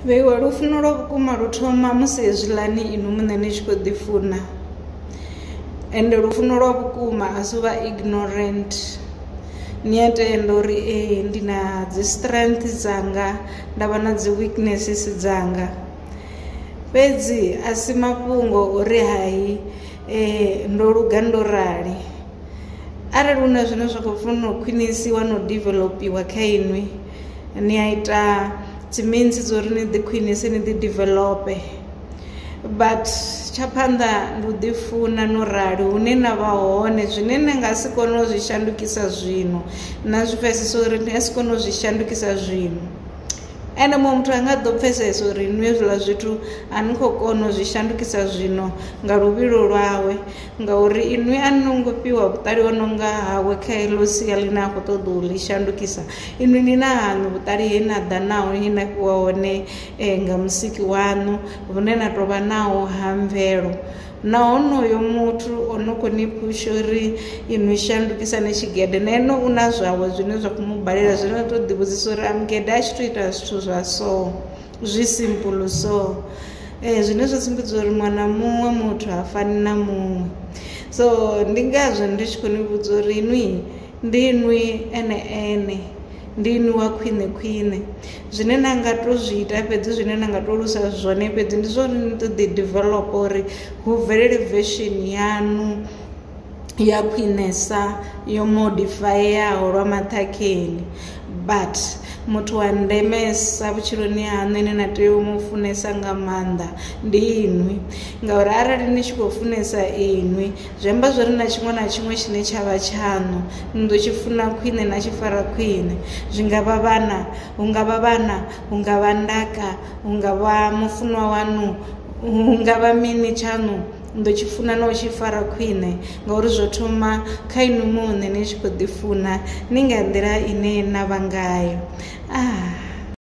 Veiwa lufuno lwa vhukuma lu thoma musi hezwiḽani inu muṋe ni tshi khou ḓifuna, ende lufuno lwa vhukuma a si vha ignorant. Ni a tenda uri ndi na dzi strength dzanga, nda vha na dzi weaknesses dzanga, fhedzi a si mafhungo uri hai ndo luga ndo rali. Arali hu na zwine zwa khou funa u khwinisiwa no developiwa kha inwi, ni a ita dzi means dzo uri ni ḓi khwinise, ni ḓi develope. But tsha phanḓa ndi u ḓifuna no rali hune na vha hone, zwine ni nga si kone u zwi shandukisa zwino na zwi pfhesesa uri ni a si kone u zwi shandukisa zwino. Ende muṅwe muthu a nga ḓo pfhesesa uri ni hezwiḽa zwithu a ni khou kona u zwi shandukisa zwino nga luvhilo lwawe, ngauri inwi a ni ngo fhiwa vhuṱali ho no nga hawe kha heḽo sia ḽine a khou ṱoḓa u ḽi shandukisa. Inwi ni na haṋu vhuṱali he na ḓa naho, he na fhiwa hone nga musiki waṋu, vhune na tou vha naho ha mvelo. Na honoyo muthu o no khou ni phusha uri inwi shandukisani tshigede, na ene u na zwawe zwine zwa khou mu balela, zwine a tou ḓivhudzisa uri mugede a tshi tou ita zwithu zwa so, zwi simple so. Zwine zwa sumbedza uri muṅwe na muṅwe muthu ha fani na muṅwe. So ndi ngazwo ndi tshi khou ni vhudza uri inwi ndi inwi ene ndi inwi wa khwine khwine. Zwine na nga tou zwi ita fhedzi, zwine na nga tou lusa zwone fhedzi, ndi zwa uri ni ḓo ḓi develop uri hu bvelele version yaṋu ya khwinesa, yo modifayaho lwa maṱhakheni. But muthu wa ndemesa vhutshiloni haṋu ine na tea u mu funesa nga maanḓa ndi inwi, ngauri arali ni tshi khou funesa inwi zwi amba zwori na tshiṅwe na tshiṅwe tshine tsha vha tshaṋu ni ḓo tshi funa khwine na tshi fara khwine. Zwi nga vha vhana, hu nga vha vhana, hu nga vha ndaka, hu nga vha mufunwa waṋu, hu nga vha mini tshaṋu, ndo tshi funa na u tshi fara khwine, ngauri zwo thoma kha inwi muṋe ni tshi khou ḓifuna ni nga nḓila ine na vha ngayo.